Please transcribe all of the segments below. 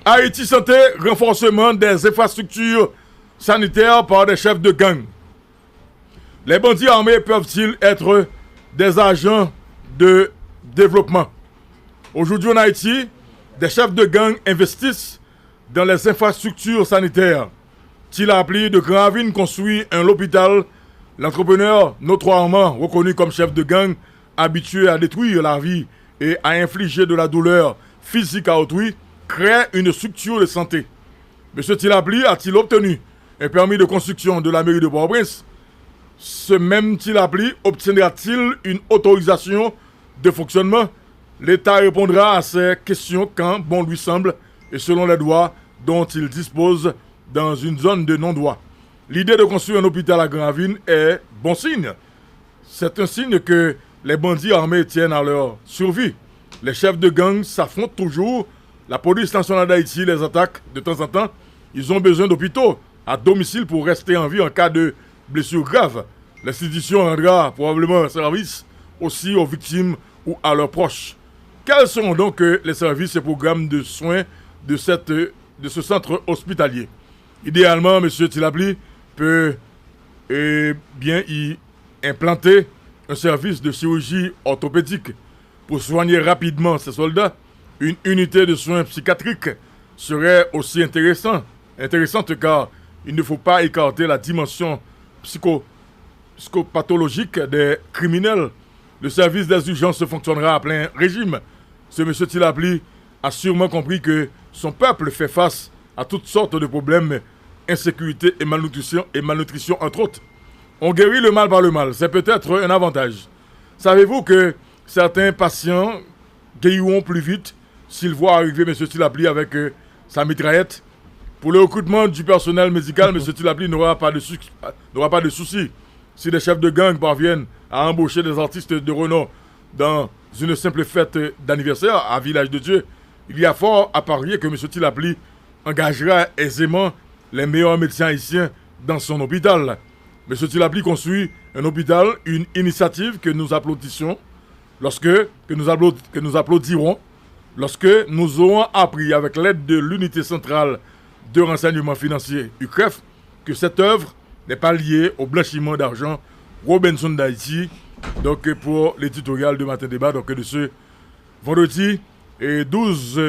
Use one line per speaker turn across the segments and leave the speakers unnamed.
Haïti Santé, renforcement des infrastructures sanitaires par des chefs de gang. Les bandits armés peuvent-ils être des agents de développement? Aujourd'hui en Haïti, des chefs de gang investissent dans les infrastructures sanitaires. Tilapli de Gravine construit un hôpital. L'entrepreneur, notoirement reconnu comme chef de gang, habitué à détruire la vie et à infliger de la douleur physique à autrui, crée une structure de santé. M. Tilapli a-t-il obtenu un permis de construction de la mairie de Port-au-Prince? Ce même Tilapli obtiendra-t-il une autorisation de fonctionnement? L'État répondra à ces questions quand bon lui semble et selon les droits dont il dispose dans une zone de non-droit. L'idée de construire un hôpital à Gravine est bon signe. C'est un signe que les bandits armés tiennent à leur survie. Les chefs de gang s'affrontent toujours. La police nationale d'Haïti les attaque de temps en temps. Ils ont besoin d'hôpitaux à domicile pour rester en vie en cas de blessures graves. L'institution rendra probablement un service aussi aux victimes ou à leurs proches. Quels seront donc les services et programmes de soins de ce centre hospitalier? Idéalement, M. Tilapli peut bien y implanter un service de chirurgie orthopédique pour soigner rapidement ses soldats. Une unité de soins psychiatriques serait aussi intéressante car il ne faut pas écarter la dimension psychopathologique des criminels. Le service des urgences fonctionnera à plein régime. Ce M. Tilapli a sûrement compris que son peuple fait face à toutes sortes de problèmes, insécurité et malnutrition entre autres. On guérit le mal par le mal, c'est peut-être un avantage. Savez-vous que certains patients guériront plus vite s'ils voient arriver M. Tilapli avec sa mitraillette? Pour le recrutement du personnel médical, M. Tilapli n'aura pas de soucis. Si les chefs de gang parviennent à embaucher des artistes de renom dans une simple fête d'anniversaire à Village de Dieu, il y a fort à parier que M. Tilapli engagera aisément les meilleurs médecins haïtiens dans son hôpital. M. Tilapli construit un hôpital, une initiative que nous applaudissons, que nous applaudirons, lorsque nous aurons appris avec l'aide de l'unité centrale de renseignement financier UCREF que cette œuvre n'est pas liée au blanchiment d'argent Robinson d'Haïti. Donc pour l'éditorial de Matin Débat, donc de ce vendredi 12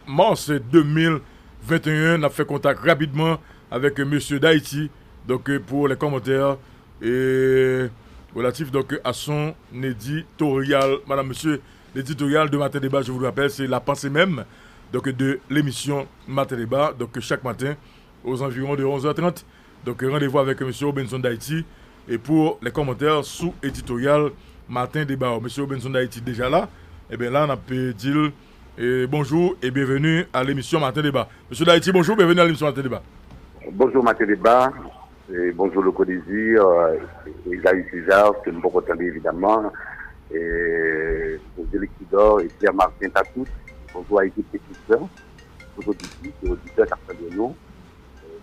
mars 2021, on a fait contact rapidement avec monsieur d'Haïti, donc pour les commentaires relatifs donc à son éditorial. Madame, monsieur, l'éditorial de Matin Débat, je vous le rappelle, c'est la pensée même donc de l'émission Matin Débat, donc chaque matin aux environs de 11h30. Donc rendez-vous avec monsieur Robinson d'Haïti et pour les commentaires sous éditorial Matin Débat. Monsieur Robinson d'Haïti déjà là. Et bien là, on a pu dire bonjour et bienvenue à l'émission Matin Débat. Monsieur d'Haïti, bonjour, bienvenue à l'émission Matin Débat.
Bonjour Matin Débat, et bonjour le Codésir, et Gaïs César, que nous pouvons entendre évidemment, et José Liquidor et Pierre-Martin Tatout, bonjour à l'équipe technicien, bonjour aux auditeurs qui nous,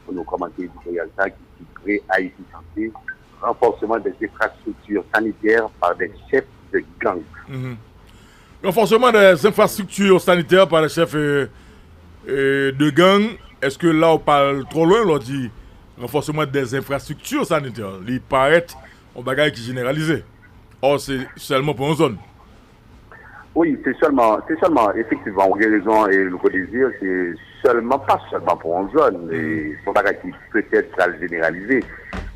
pour nous commenter l'éditorial qui crée Haïti Santé, renforcement des infrastructures sanitaires par des chefs de gang.
Renforcement des infrastructures sanitaires par les chefs de gang, est-ce que là on parle trop loin, on dit renforcement des infrastructures sanitaires? Il paraît un bagage qui est généralisé. Or, c'est seulement pour une zone.
Oui, c'est seulement, effectivement, on a raison et le désir, c'est pas seulement pour une zone, mais c'est un bagage qui peut-être sera généralisé.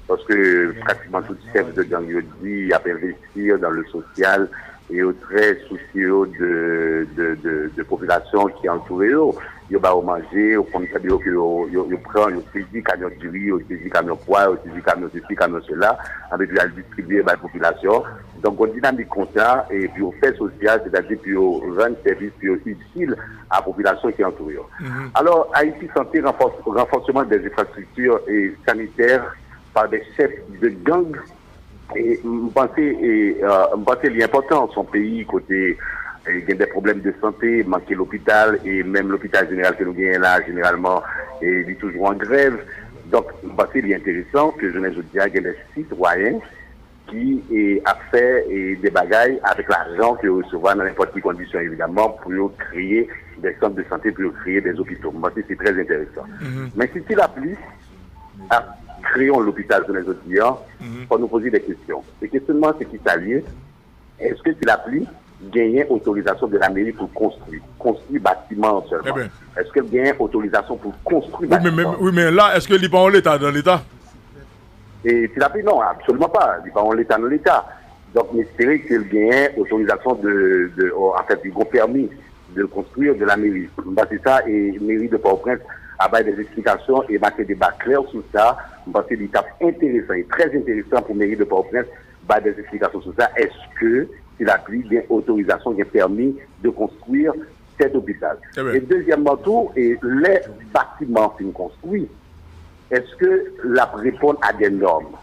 Parce que pratiquement tout chef de gang dit à investir dans le social et aux très soucieux de population qui entoure eux. Ils vont manger, on prend ils saisit camion de riz, ils saisit camion de poids, ils saisit camion de ceci, camion de cela, avec la distribuer à la population. Donc on dynamique comme ça et puis on fait social, c'est-à-dire puis on rend service puis aussi utile à la population qui entoure eux. Alors Haïti Santé renforcement des infrastructures et sanitaires par des chefs de gang. Et je pensais l'important son pays côté il y a des problèmes de santé, manquer l'hôpital et même l'hôpital général que nous gagnons là généralement il est toujours en grève. Donc je pensais l'intéressant que je dis à des citoyens qui a fait des bagailles avec l'argent que recevoir dans n'importe quelle condition, évidemment, pour créer des centres de santé, pour créer des hôpitaux. Moi, c'est très intéressant. Mais si tu l'appliques à créer l'hôpital sur les autres clients, il faut nous poser des questions. Le questionnement, c'est qui s'allie. Est-ce que tu l'appliques gagner autorisation de la mairie pour construire bâtiment seulement? Est-ce qu'elle gagne autorisation pour construire bâtiment?
Oui, mais là, est-ce que l'IPA en l'État dans l'État?
Et tu l'as pris? Non, absolument pas. L'IPA en l'État dans l'État. Donc, mais c'est vrai qu'elle gagne autorisation en fait, ils ont permis de construire de la mairie. C'est ça, et mairie de Port-au-Prince a des explications et a fait des débats clairs sur ça. C'est une étape intéressante et très intéressant pour mairie de Port-au-Prince des explications sur ça. Est-ce que s'il a pris des autorisations qui ont permis de construire cet hôpital? Et deuxièmement, les bâtiments qui sont construits, est-ce que la répondre à des normes?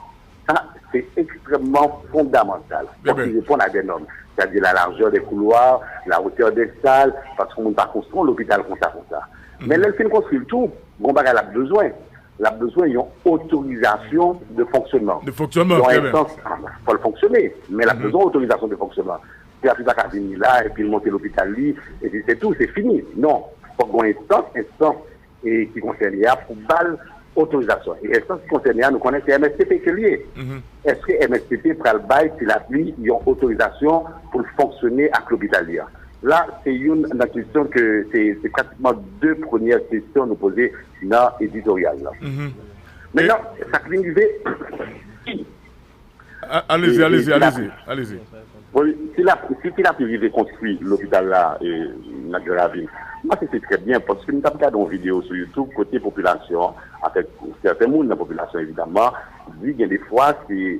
Ça, c'est extrêmement fondamental. Donc, ils répondent à des normes. C'est-à-dire la largeur des couloirs, la hauteur des salles, parce qu'on ne peut pas construire l'hôpital comme ça. Mais là, il construit tout. Bon, elle a besoin. Elle a besoin d'une autorisation de fonctionnement.
De fonctionnement,
très bien. Il faut le fonctionner, mais elle a besoin d'autorisation de fonctionnement. Si elle n'a pas venir là, et puis monter l'hôpital, et c'est tout, c'est fini. Non. Il faut qu'on ait une instance qui concerne pour balle autorisation. Et l'instance qui concerne, nous connaissons c'est MSTP qui est lié. Est-ce que MSTP prend le bail s'il a pris une autorisation pour fonctionner avec l'hôpital? Là, c'est une question que c'est pratiquement deux premières questions nous poser dans l'éditorial. Maintenant, ça peut arriver.
Allez-y.
Oui, si il a pu construire l'hôpital là, dans la ville, moi c'est très bien parce que nous avons regardé une vidéo sur YouTube côté population, avec certains monde de la population évidemment, dit que des fois c'est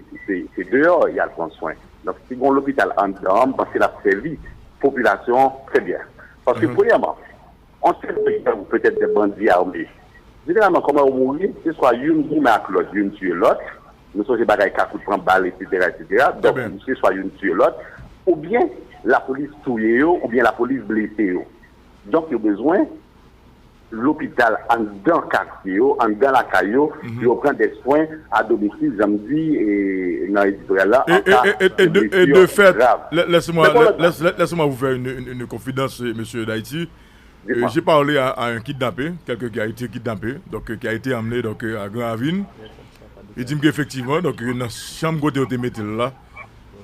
dehors il y a le prendre soin. Donc si on l'hôpital en dedans, parce que la servi population très bien. Parce que premièrement, on sait peut-être des bandits armés. Généralement, comment on mourit, c'est soit une qui marque l'autre, une tue l'autre. Nous sommes des bagailles qui prennent balle, etc. Donc, c'est soit une tue l'autre, ou bien la police tue, ou bien la police blessée. Donc, il y a besoin l'hôpital en dans le quartier, en dans la caillou, pour prendre des soins à domicile, samedi, et dans l'éditorial là.
Et de fait, laissez-moi vous faire une confidence, monsieur d'Haïti. J'ai parlé à un kidnappé, quelqu'un qui a été kidnappé, donc qui a été amené donc, à Grand Ravine. Il dit qu'effectivement, donc, dans la chambre où il était là,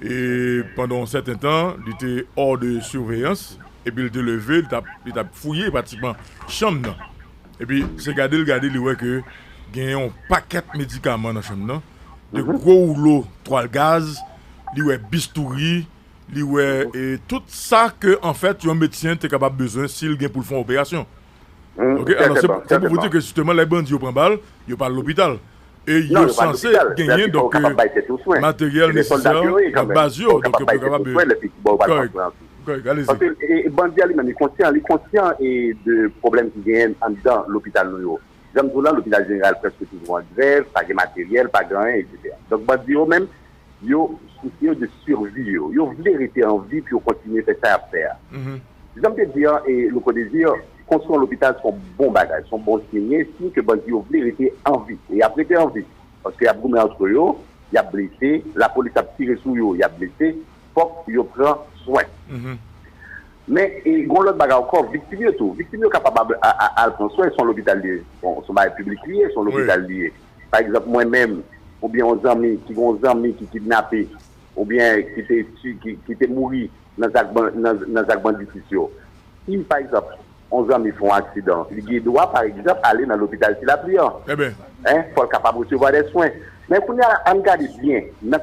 et pendant un certain temps, il était hors de surveillance, et puis il était levé, il a fouillé pratiquement la chambre. Et puis, c'est il voit que il y a un paquet de médicaments dans la chambre, de gros rouleaux, 3 gaz, il y a bistouri, et tout ça que, en fait, un médecin est capable de besoin s'il vient pour faire une opération. Okay? Alors, c'est pour vous dire que justement, les bandits prennent balle, ils parlent à l'hospital. Et ils sont censés gagner donc matériel nécessaire, base, donc pour capable de. Allez-y.
Parce que les bandits, ils sont conscients de problèmes qui gagnent dans l'hôpital. J'aime là, l'hôpital général presque toujours en grève, pas de matériel, pas de rien, etc. Donc, bandits, même, ils ont souci de survie. Ils voulaient rester en vie puis continuer à faire ça à faire. J'aime te dire, et le désir, construire l'hôpital sont bons bagages, sont bons signes, si que bandits voulaient rester en vie. Et après, en vie. Parce qu'il y a beaucoup entre eux, il y a blessé, la police a tiré sur eux, il y a blessé, faut qu'ils prennent soin. Mais il y a l'autre bagage encore, victime tout. Victime capable à prendre soin, sont l'hôpital lié. Sont public lié, sont l'hôpital lié. Par exemple, moi-même, ou bien aux amis qui kidnappés, ou bien qui étaient morts dans un banditisme. Si, par exemple, 11 amis font un accident, il doit, par exemple, aller dans l'hôpital s'il a pris. Il faut être capable de recevoir des soins. Mais pour nous, regarder bien, dans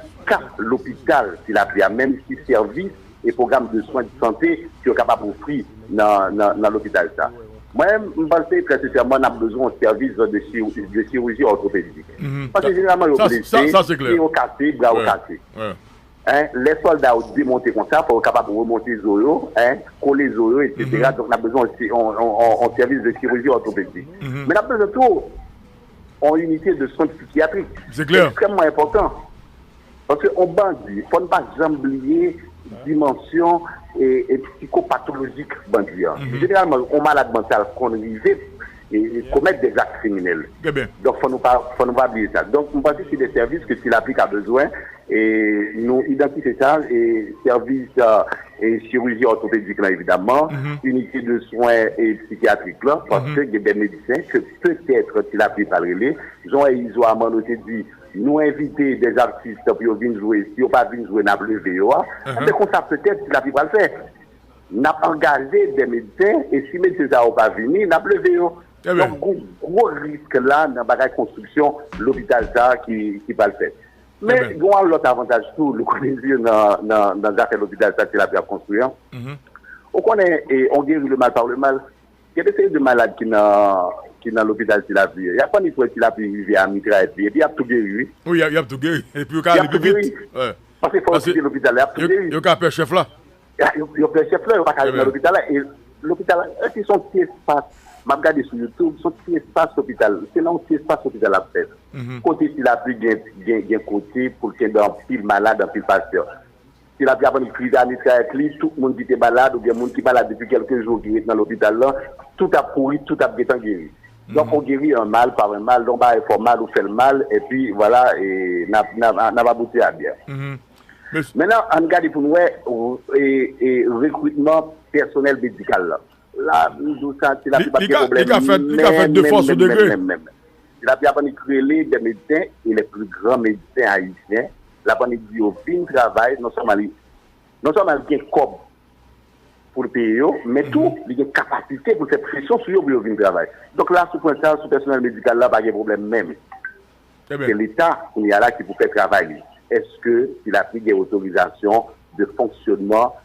l'hôpital s'il a pris, même si service et programme de soins de santé qui sont capables d'offrir dans l'hôpital. Moi, je pense très sincèrement qu'on a besoin d'un service de chirurgie orthopédique. Parce que généralement, ils ont blessé, ils ont cassé, bras ont cassé. Les soldats ont démonté comme ça pour être capables de remonter les oreilles, coller les oreilles, etc. Donc, on a besoin aussi d'un service de chirurgie orthopédique. Mais on a besoin de tout en unité de soins psychiatriques.
C'est clair.
Extrêmement important. Parce qu'on bandit, il ne faut pas jamais oublier dimension et psychopathologique bandit. Généralement, on malade mental qu'on arrive, commettre des actes criminels.
Très bien.
Donc, faut nous pas oublier ça. Donc, on pense que c'est des services que s'il applique à besoin, et nous identifier ça, et services et chirurgie orthopédique, là, évidemment, unité de soins et psychiatriques, là, parce que il y a des médecins que peut-être s'il applique par relais, Jean-Yves Armand dit, nous inviter des artistes pour venir jouer, si on pas venir jouer, n'a plus VOA, mais comme ça, peut-être s'il applique pas le faire. N'a engagé des médecins, et si les médecins n'ont pas venir, n'a plus VOA. Donc, gros risque là, dans la construction, l'hôpital ça qui va le faire. Mais il y a l'autre avantage, tout, le connaisseur dans l'hôpital ça qui l'a bien construit. On connaît, et on guérit le mal par le mal. Il y a des séries de malades qui dans l'hôpital qui l'a vu. Il y a pas ni quoi qui l'a vu à Mitra et puis il y a tout guéri.
Oui, il y a tout guéri. Et puis il y a tout guéri.
Parce qu'il faut aussi l'hôpital, il y a tout guéri.
Il y a un chef là.
Il y a un chef là, il n'y a pas dans l'hôpital là. Et l'hôpital, eux, sont petits espaces. Je regarde sur YouTube, sont petits espaces l'hôpital. C'est là où petit espace l'hôpital a fait. Côté s'il a pris un côté pour qu'il y ait un pile malade, un pile pasteur. S'il a pris une crise à Mitra et puis tout le monde qui était malade ou bien le monde qui est malade depuis quelques jours qui est dans l'hôpital là, tout a pourri, tout a bien guéri. Donc, on guérit un mal par un mal, donc, il faut mal ou fait le mal, et puis, voilà, et n'a pas abouti à bien. Maintenant, on regarde pour nous, et recrutement personnel médical, là. Là, nous, ça, c'est la plupart des problèmes.
Il a fait de force au degré.
Il a bien créé des médecins, et les plus grands médecins haïtiens, la pandémie dit au fin travail, non seulement bien comme pour le pays, mais tout, il y a une capacité pour faire pression sur le travail. Donc là, sur le point, sur le personnel médical, là, pas de problème même. C'est l'État qui est là qui peut faire travailler. Est-ce qu'il a pris des autorisations de fonctionnement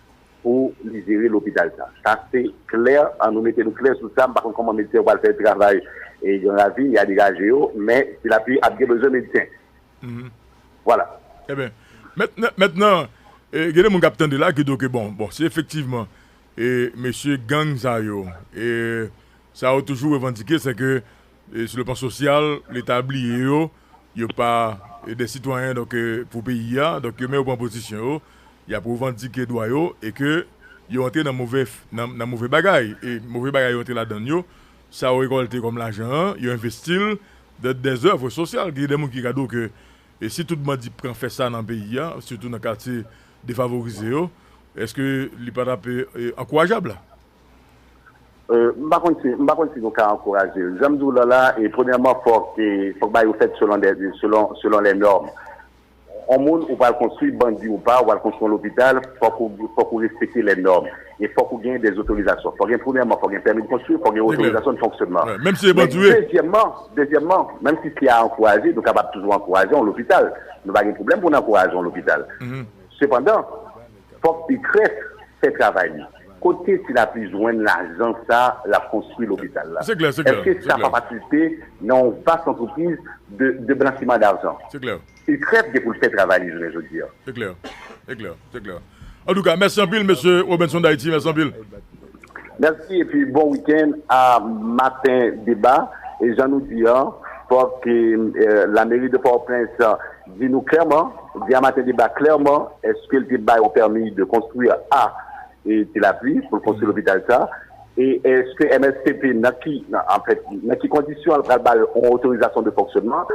pour gérer l'hôpital? Ça, c'est clair, nous mettons clair sur ça, par contre, comment médecin va faire le travail et dans la vie, il y a des GAGO, mais il a besoin de médecin. Voilà.
Très bien. Maintenant, il y a mon capitaine de là qui dit que bon, c'est effectivement. Et M. Gang Zayo, et ça a toujours revendiqué, c'est que sur le plan social, l'établi, il n'y a pas des citoyens donc, pour pays, donc il met au point position, il y a pour revendiquer droit et que ils ont entré dans mauvais bagaille. Et mauvais bagaille ont entré là-dedans, ça a récolté comme l'argent, ils ont investi dans des œuvres sociales. Il y a des gens qui disent que et si tout le monde dit qu'on fait ça dans le pays, surtout dans le quartier défavorisé, est-ce que n'est pas encourageable?
Je ne sais pas si nous avons encouragé. J'aime dire là, et premièrement, il faut que vous faites selon les normes. On monde ou pas construire bandit ou pas, ou pas construire l'hôpital, il faut que vous respectez les normes. Il faut que vous ayez des autorisations. Premièrement, il faut un permis de construire, il faut une autorisation de fonctionnement.
Ouais, même si c'est bandit.
Deuxièmement, même si c'est à encourager, nous sommes capables toujours encourager l'hôpital. Nous n'avons pas de problème pour encourager l'hôpital. Cependant, il faut que l'ICREF fait travailler. Côté s'il a besoin de l'argent, ça, la construit l'hôpital.
C'est clair, c'est clair.
Est-ce que ça va participer dans une vaste entreprise de blanchiment d'argent?
C'est clair.
Il crève pour le faire travailler, je veux dire.
C'est clair. En tout cas, merci en pile, M. Robinson d'Haïti, merci en pile.
Merci et puis bon week-end à matin débat. Et j'en nous dis, pour que la mairie de Port-au-Prince dit nous clairement, dit à matin débat clairement, est-ce que le débat a permis de construire et c'est la pluie pour construire l'hôpital ça? Et est-ce que MSPP n'a qui conditions ont autorisation de fonctionnement?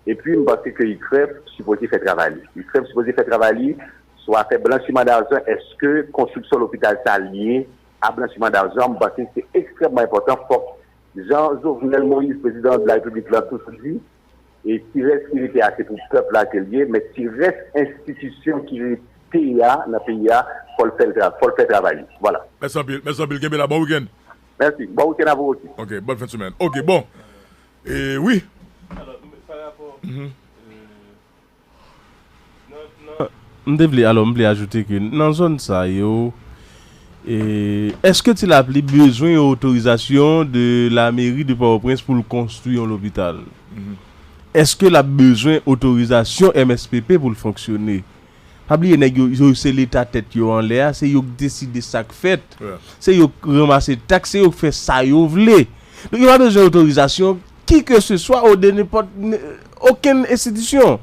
Et puis, je pense que l'ICREF supposé faire travailler. L'ICREF supposé faire travailler, soit faire blanchiment d'argent. Est-ce que construction de l'hôpital ça lié à blanchiment d'argent? Je pense que c'est extrêmement important. Jean-Jovenel Moïse, président de la République, l'a tout dit. Et s'il reste sécurité assez pour le peuple là qu'il y a, mais s'il reste institution qui est PIA, dans le pays, il faut le faire travailler. Voilà.
Merci Gébela, bon week-end.
Merci, bon week-end à vous aussi.
Ok, bonne fin de semaine. Ok, bon. Et oui.
Alors, par rapport. Je voulais ajouter que dans la zone ça, est-ce que tu as besoin d'autorisation de la mairie de Port-au-Prince pour construire l'hôpital? Est-ce que tu as besoin d'autorisation MSPP pour le fonctionner? C'est l'État tête en l'air, c'est eux qui décident ça fait. C'est eux qui ramassent les taxes, c'est eux qui font ça, ils veulent. Donc il n'y a pas besoin d'autorisation, qui que ce soit, ou de n'importe aucune institution.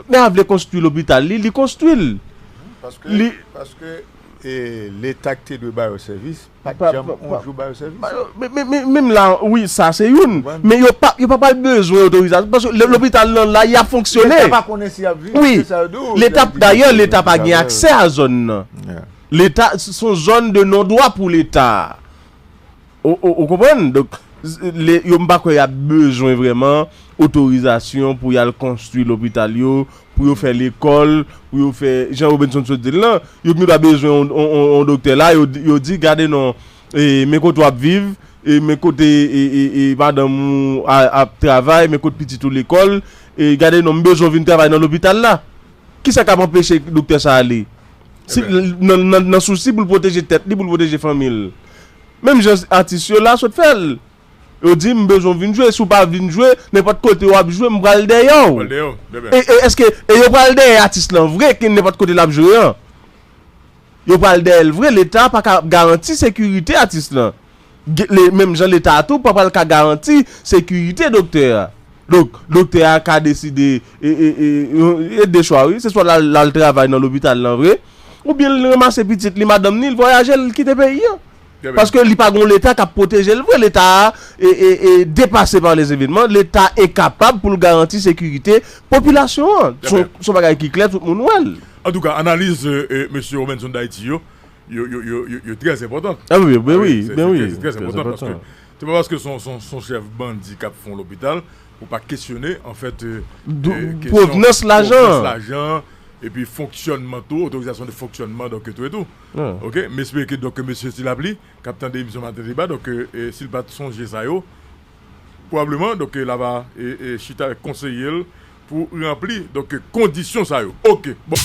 Mais on veut construire l'hôpital, il construit.
Parce que et l'État qui doit bailler au service, pas
Pas-
de jamais
pas-
on joue bailler au service.
Mais même là, oui, ça c'est une. Mais il n'y a pas besoin d'autorisation. Parce que l'hôpital là, il a fonctionné.
L'État pas connaît si y a vu.
Oui. L'État, d'ailleurs, l'État pas gagné accès à la zone.
Yeah.
L'État, ce sont zones de non-droit pour l'État. Vous comprenez? Donc, il y a besoin vraiment d'autorisation pour y aller construire l'hôpital, pour y faire l'école, pour y faire. Jean Robinson se dit là, il y a besoin d'un docteur là, il dit, regardez, non, mes côtés à vivre, et mes côtés, et madame à travail, mes côtés petit à l'école, et regardez, non, besoin de travailler dans l'hôpital là. Qui ça qui a empêché le docteur ça aller? Si, dans souci pour protéger tête, pour protéger famille. Même les artistes là, ça fait. Ils disent, j'ai besoin de jouer, si vous pas venir jouer, n'importe côté où vous jouer, je vais derrière. Et est-ce que vous parlez des artistes là, vrai, qui n'importe côté là jouer? Vous parlez d'elle, vrai, l'État n'a pas garanti sécurité artiste là. Même gens l'État a tout, pas garanti sécurité docteur. Donc, docteur a décidé, et des choix, oui, c'est soit là, le travail dans l'hôpital là, vrai, ou bien le ramasser petite, li madame ni, le voyager, il quitte le pays. Parce que l'État qui a protégé le vrai, l'État est dépassé par les événements, l'État est capable pour garantir sécurité population. Son bagage qui clair tout le monde.
En tout cas, analyse monsieur Robinson d'Haïti est très importante.
Ah oui, oui,
c'est très important parce que c'est pas parce que son chef bandit qui font l'hôpital pour pas questionner en fait
provenance l'argent.
Et puis fonctionnement tout, autorisation de fonctionnement, donc tout et tout. Ok, mais j'espère que donc monsieur Silabli, capitaine de l'émission Matin Débat, donc s'il va songer ça, probablement, donc là va chita conseiller pour remplir donc conditions ça. Ok, bon.